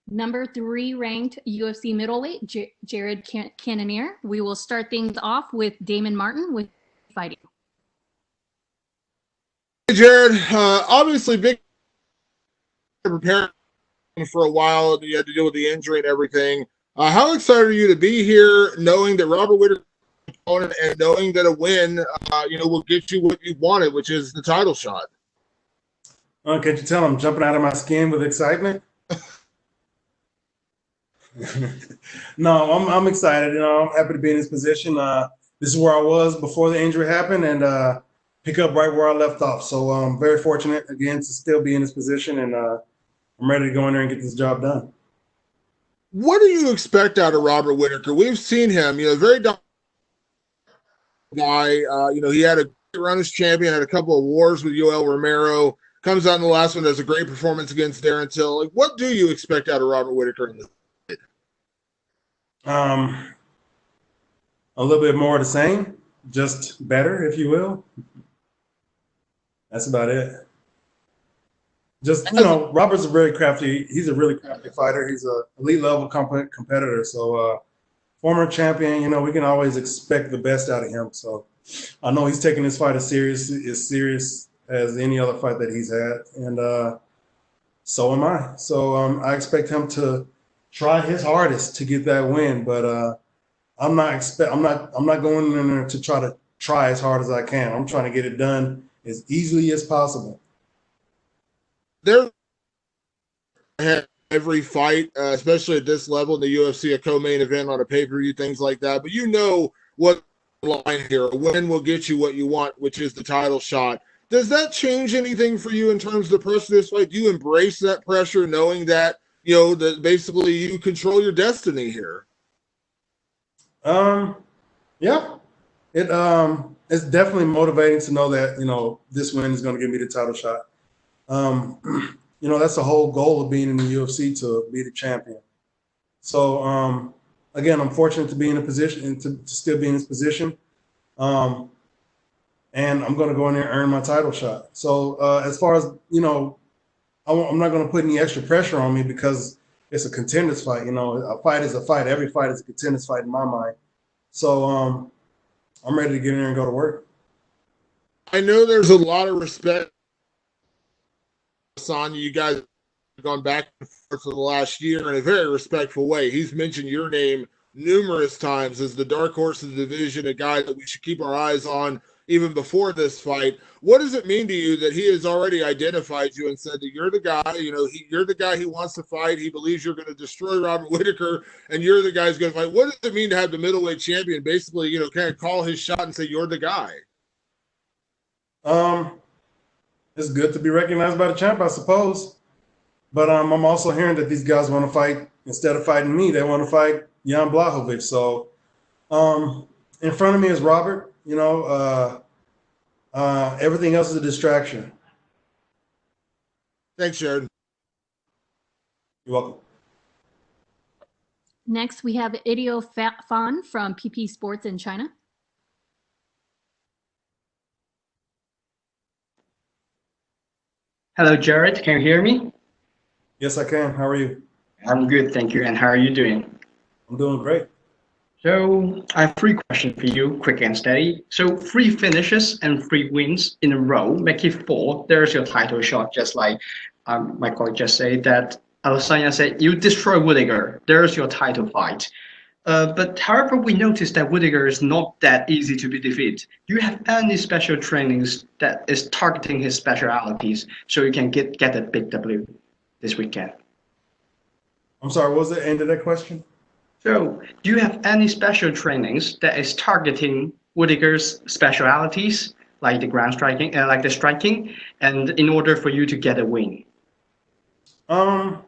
Number 3 ranked UFC middleweight, Jared Cannonier. We will start things off with Damon Martin with fighting. Hey, Jared, obviously big preparing for a while. You had to deal with the injury and everything. How excited are you to be here, knowing that Robert Whittaker is opponent and knowing that a win, will get you what you wanted, which is the title shot? Can't you tell I'm jumping out of my skin with excitement? No, I'm excited. I'm happy to be in this position. This is where I was before the injury happened, and pick up right where I left off. So I'm very fortunate again to still be in this position, and I'm ready to go in there and get this job done. What do you expect out of Robert Whittaker? We've seen him, very guy. He had a great run as champion, had a couple of wars with Yoel Romero. Comes out in the last one, does a great performance against Darren Till. Like, what do you expect out of Robert Whittaker in this? A little bit more of the same, just better, if you will. That's about it. Just, Robert's a really crafty. He's a really crafty fighter. He's a elite level competitor. So, former champion. We can always expect the best out of him. So, I know he's taking this fight as serious as any other fight that he's had, and so am I. So, I expect him to try his hardest to get that win, but I'm not going in there to try as hard as I can. I'm trying to get it done as easily as possible. There, every fight, especially at this level in the UFC, a co-main event on a pay-per-view, things like that. But what line here, a win will get you what you want, which is the title shot. Does that change anything for you in terms of the pressure of this fight? Do you embrace that pressure, knowing that that basically you control your destiny here? Yeah, it's definitely motivating to know that this win is going to give me the title shot. That's the whole goal of being in the UFC, to be the champion. So again, I'm fortunate to be in a position and to still be in this position. And I'm going to go in there and earn my title shot. So as far as I'm not going to put any extra pressure on me because it's a contenders fight. A fight is a fight. Every fight is a contenders fight in my mind. So I'm ready to get in there and go to work. I know there's a lot of respect, Sonya. You guys have gone back and forth for the last year in a very respectful way. He's mentioned your name numerous times as the dark horse of the division, a guy that we should keep our eyes on even before this fight. What does it mean to you that he has already identified you and said that you're the guy, you're the guy he wants to fight. He believes you're going to destroy Robert Whittaker, and you're the guy who's going to fight. What does it mean to have the middleweight champion basically, kind of call his shot and say you're the guy? It's good to be recognized by the champ, I suppose. But I'm also hearing that these guys want to fight, instead of fighting me, they want to fight Jan Blachowicz. So in front of me is Robert. Everything else is a distraction. Thanks, Jared. You're welcome. Next, we have Idio Fan from PP Sports in China. Hello, Jared. Can you hear me? Yes, I can. How are you? I'm good, thank you. And how are you doing? I'm doing great. So I have 3 questions for you, quick and steady. So 3 finishes and 3 wins in a row, make it 4. There's your title shot, just like my colleague just said that Alessandra said, you destroy Whittaker. There's your title fight. But however, we noticed that Whittaker is not that easy to be defeated. Do you have any special trainings that is targeting his specialities so you can get a big W this weekend? I'm sorry, what was the end of that question? So, do you have any special trainings that is targeting Whittaker's specialities, like the ground striking, like the striking, and in order for you to get a win? I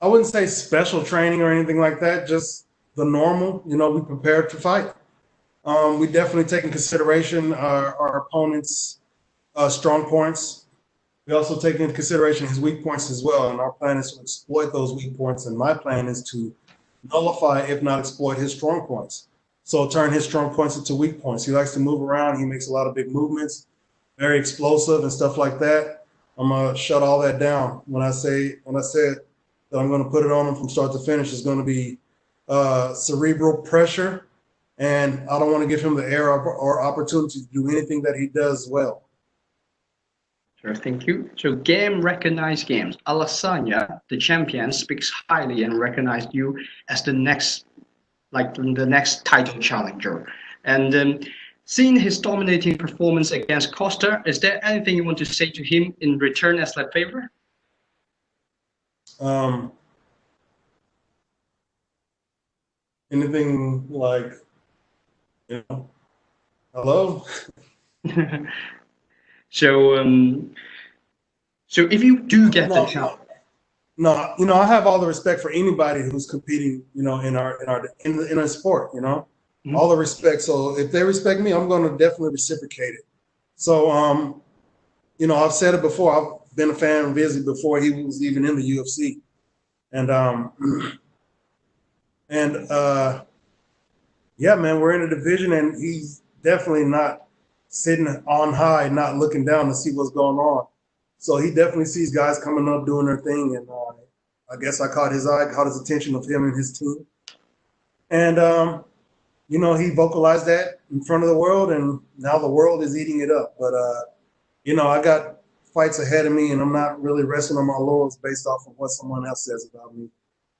wouldn't say special training or anything like that. Just the normal. We prepared to fight. We definitely take in consideration our opponent's strong points. We also take into consideration his weak points as well, and our plan is to exploit those weak points, and my plan is to nullify, if not exploit, his strong points. So turn his strong points into weak points. He likes to move around. He makes a lot of big movements, very explosive and stuff like that. I'm gonna shut all that down. When I said that I'm gonna put it on him from start to finish, is gonna be cerebral pressure, and I don't want to give him the air or opportunity to do anything that he does well. Sure, thank you. So game recognized games. Alasanya, the champion, speaks highly and recognized you as the next, like the next title challenger. And seeing his dominating performance against Costa, is there anything you want to say to him in return as that favor? Anything like, hello? So if you do get the chance. No, I have all the respect for anybody who's competing, in our sport, Mm-hmm. all the respect. So if they respect me, I'm going to definitely reciprocate it. So, I've said it before. I've been a fan of Izzy before he was even in the UFC, yeah, man, we're in a division, and he's definitely not sitting on high, not looking down to see what's going on. So he definitely sees guys coming up doing their thing, and I guess I caught his attention of him and his team. And, he vocalized that in front of the world, and now the world is eating it up. But, I got fights ahead of me, and I'm not really resting on my laurels based off of what someone else says about me.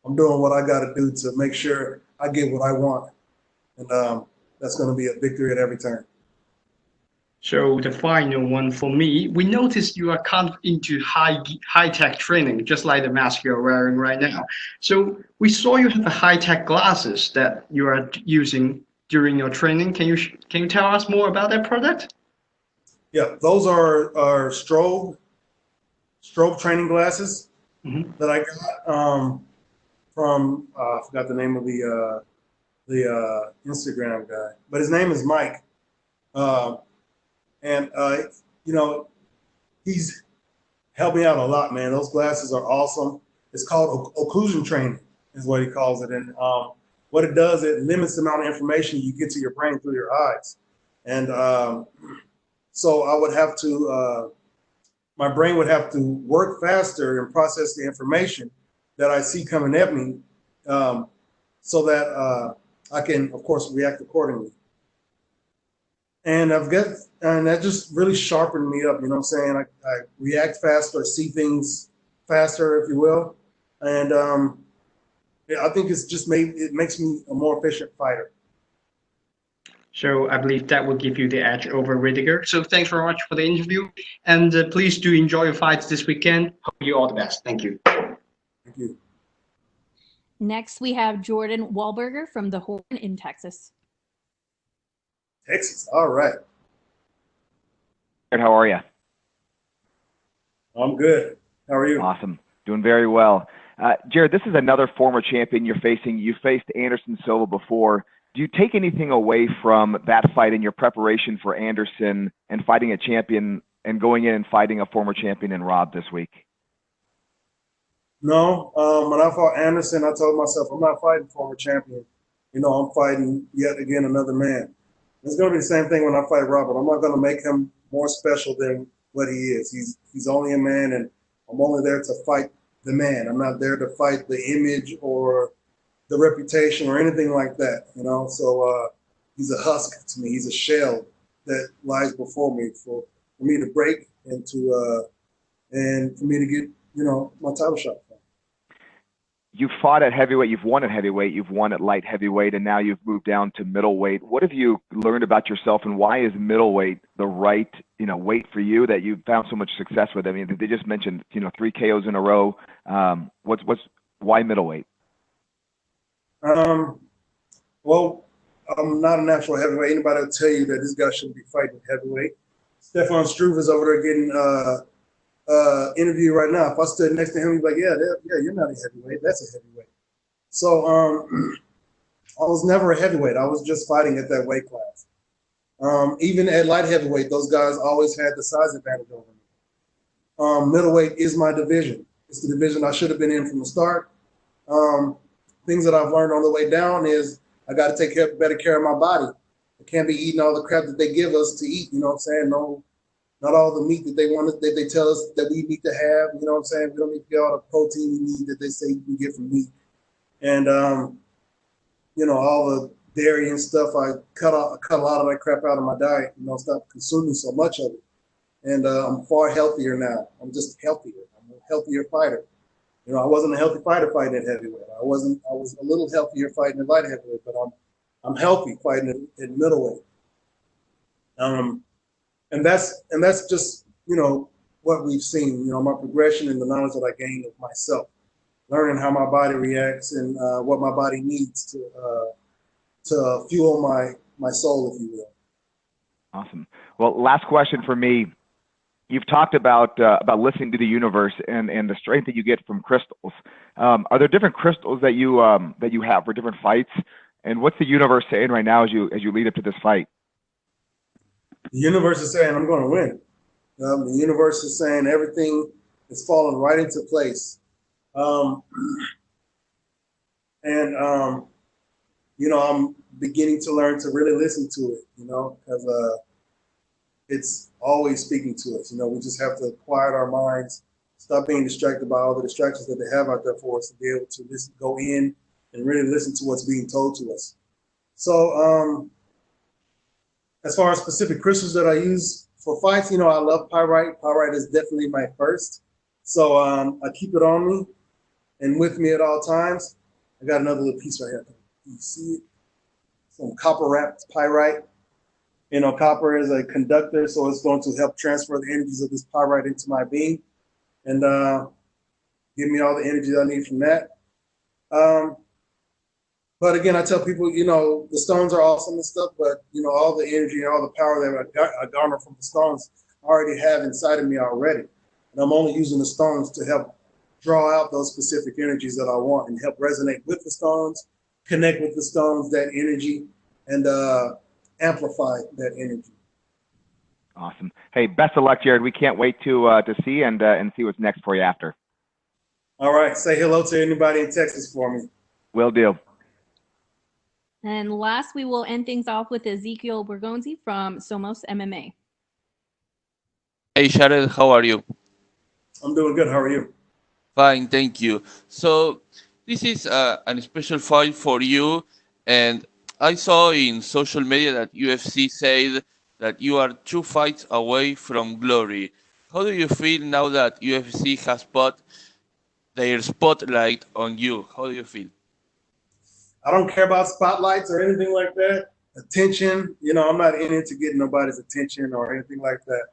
I'm doing what I got to do to make sure I get what I want. And that's going to be a victory at every turn. So the final one for me, we noticed you are kind of into high-tech training, just like the mask you're wearing right now. So we saw you have the high-tech glasses that you are using during your training. Can you tell us more about that product? Yeah, those are strobe training glasses that I got from I forgot the name of the Instagram guy, but his name is Mike. He's helped me out a lot, man. Those glasses are awesome. It's called occlusion training, is what he calls it. And what it does, it limits the amount of information you get to your brain through your eyes. And so I would have to, my brain would have to work faster and process the information that I see coming at me, so that I can, of course, react accordingly. And that just really sharpened me up, you know what I'm saying? I react faster, see things faster, if you will. And I think it makes me a more efficient fighter. So I believe that will give you the edge over Whittaker. So thanks very much for the interview. And please do enjoy your fights this weekend. Hope you all the best. Thank you. Thank you. Next, we have Jordan Wahlberger from the Horn in Texas. Texas, all right. How are you? I'm good. How are you? Awesome. Doing very well. Jared, this is another former champion you're facing. You faced Anderson Silva before. Do you take anything away from that fight in your preparation for Anderson and fighting a champion and going in and fighting a former champion in Rob this week? No. When I fought Anderson, I told myself, I'm not fighting former champion. I'm fighting yet again another man. It's going to be the same thing when I fight Robert. I'm not going to make him more special than what he is. He's only a man, and I'm only there to fight the man. I'm not there to fight the image or the reputation or anything like that, So he's a husk to me. He's a shell that lies before me for me to break and for me to get, my title shot. You've fought at heavyweight, you've won at heavyweight, you've won at light heavyweight, and now you've moved down to middleweight. What have you learned about yourself, and why is middleweight the right, weight for you that you've found so much success with? I mean, they just mentioned, 3 KOs in a row. Why middleweight? Well, I'm not a natural heavyweight. Anybody will tell you that this guy shouldn't be fighting heavyweight. Stefan Struve is over there getting interview right now. If I stood next to him, he'd be like, yeah, you're not a heavyweight. That's a heavyweight. So I was never a heavyweight. I was just fighting at that weight class. Even at light heavyweight, those guys always had the size advantage over me. Middleweight is my division. It's the division I should have been in from the start. Things that I've learned on the way down is I got to take better care of my body. I can't be eating all the crap that they give us to eat. You know what I'm saying? not all the meat that they want that they tell us that we need to have. You know what I'm saying? We don't need to get all the protein we need that they say you can get from meat. And you know, all the dairy and stuff, I cut a lot of that crap out of my diet. You know, stop consuming so much of it. And I'm far healthier now. I'm just healthier. I'm a healthier fighter. You know, I wasn't a healthy fighter fighting at heavyweight. I was a little healthier fighting at light heavyweight, but I'm healthy fighting at middleweight. And that's just, you know, what we've seen, you know, my progression and the knowledge that I gained of myself, learning how my body reacts and what my body needs to fuel my soul, if you will. Awesome. Well, last question for me. You've talked about listening to the universe and the strength that you get from crystals. Are there different crystals that you have for different fights? And what's the universe saying right now as you lead up to this fight? The universe is saying I'm going to win. The universe is saying everything is falling right into place. You know, I'm beginning to learn to really listen to it, you know, because it's always speaking to us. You know, we just have to quiet our minds, stop being distracted by all the distractions that they have out there for us to be able to listen, go in and really listen to what's being told to us. So as far as specific crystals that I use for fights, you know, I love pyrite. Pyrite is definitely my first. So I keep it on me and with me at all times. I got another little piece right here. You see it? Some copper wrapped pyrite. You know, copper is a conductor, so it's going to help transfer the energies of this pyrite into my being and give me all the energy that I need from that. But again, I tell people, you know, the stones are awesome and stuff, but, you know, all the energy and all the power that I garner from the stones I already have inside of me already. And I'm only using the stones to help draw out those specific energies that I want and help resonate with the stones, connect with the stones, that energy, and amplify that energy. Awesome. Hey, best of luck, Jared. We can't wait to see and see what's next for you after. All right. Say hello to anybody in Texas for me. Will do. And last, we will end things off with Ezekiel Bergonzi from Somos MMA. Hey, Jared, how are you? I'm doing good. How are you? Fine, thank you. So, this is a special fight for you, and I saw in social media that UFC said that you are 2 fights away from glory. How do you feel now that UFC has put their spotlight on you? How do you feel? I don't care about spotlights or anything like that. Attention, you know, I'm not in it to get nobody's attention or anything like that.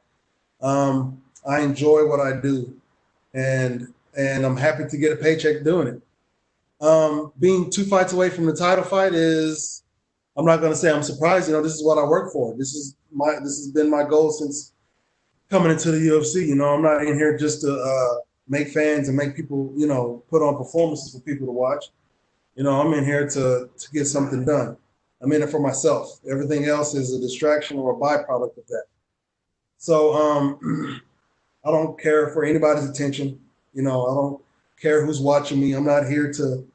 I enjoy what I do, and I'm happy to get a paycheck doing it. Being 2 fights away from the title fight is, I'm not going to say I'm surprised. You know, this is what I work for. This has been my goal since coming into the UFC. You know, I'm not in here just to make fans and make people, you know, put on performances for people to watch. You know, I'm in here to get something done. I'm in it for myself. Everything else is a distraction or a byproduct of that. So I don't care for anybody's attention. You know, I don't care who's watching me. I'm not here to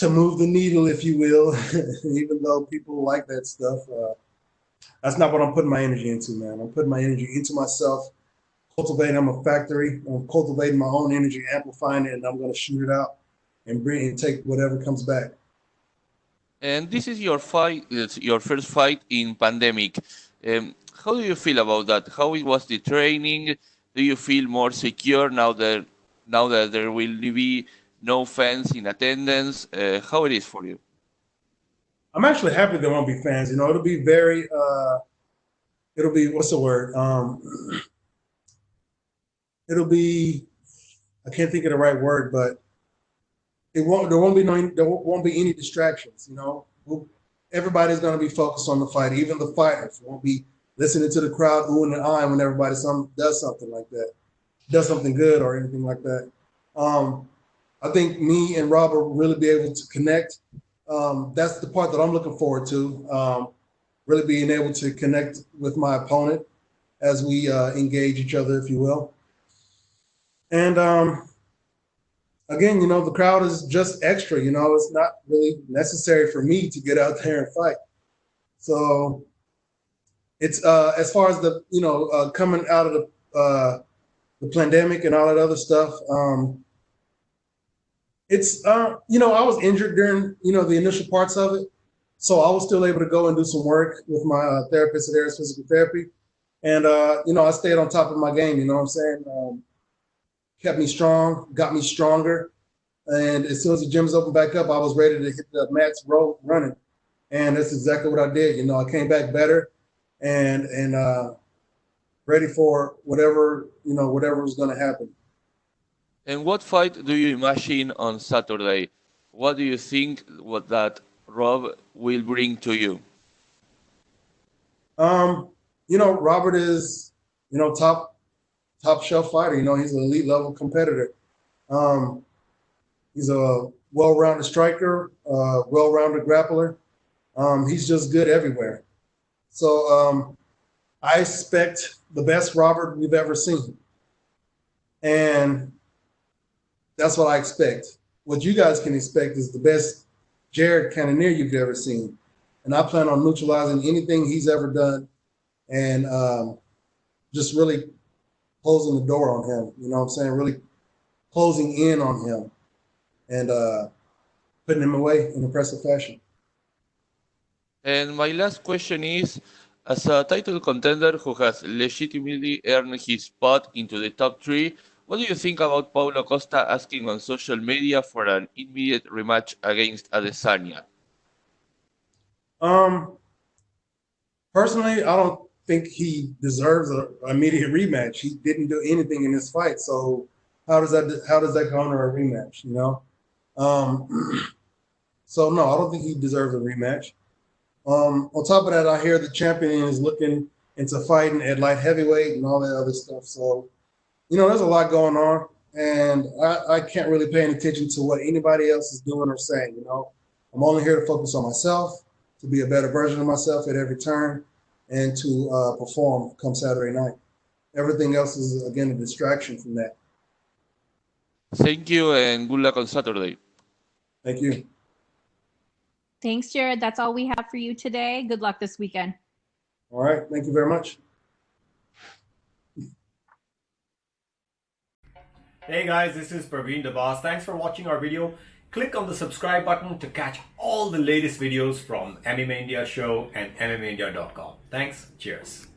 move the needle, if you will, even though people like that stuff. That's not what I'm putting my energy into, man. I'm putting my energy into myself, cultivating. I'm a factory. I'm cultivating my own energy, amplifying it, and I'm going to shoot it out and take whatever comes back. And this is your fight. It's your first fight in pandemic. How do you feel about that? How was the training? Do you feel more secure now that there will be no fans in attendance? How it is for you? I'm actually happy there won't be fans. You know, it'll be very. It'll be, what's the word? It'll be. I can't think of the right word, but there won't be any distractions. You know, everybody's going to be focused on the fight. Even the fighters won't be listening to the crowd oohing and eyeing when everybody does something like that, does something good or anything like that. I think me and Robert will really be able to connect. That's the part that I'm looking forward to. Really being able to connect with my opponent as we engage each other, if you will. And again, you know, the crowd is just extra. You know, it's not really necessary for me to get out there and fight. So it's as far as the coming out of the pandemic and all that other stuff. It's I was injured during the initial parts of it, so I was still able to go and do some work with my therapist at Aries Physical Therapy, and I stayed on top of my game. You know what I'm saying? Kept me strong, got me stronger, and as soon as the gyms opened back up, I was ready to hit the mats running, and that's exactly what I did. I came back better, and ready for whatever was going to happen. And what fight do you imagine on Saturday? What do you think that Rob will bring to you? Robert is top shelf fighter. He's an elite level competitor. He's a well-rounded striker, well-rounded grappler. He's just good everywhere. So I expect the best Robert we've ever seen. And that's what I expect. What you guys can expect is the best Jared Cannonier you've ever seen. And I plan on neutralizing anything he's ever done and just really closing the door on him. You know what I'm saying? Really closing in on him and putting him away in impressive fashion. And my last question is, as a title contender who has legitimately earned his spot into the top 3, what do you think about Paulo Costa asking on social media for an immediate rematch against Adesanya? Personally, I don't think he deserves an immediate rematch. He didn't do anything in this fight, so how does that garner a rematch? So no, I don't think he deserves a rematch. On top of that, I hear the champion is looking into fighting at light heavyweight and all that other stuff. So, there's a lot going on, and I can't really pay any attention to what anybody else is doing or saying. I'm only here to focus on myself, to be a better version of myself at every turn, and to perform come Saturday night. Everything else is, again, a distraction from that. Thank you, and good luck on Saturday. Thank you. Thanks, Jared. That's all we have for you today. Good luck this weekend. All right. Thank you very much. Hey guys, this is Praveen the Boss. Thanks for watching our video. Click on the subscribe button to catch all the latest videos from MMA India Show and MMAindia.com. Thanks. Cheers.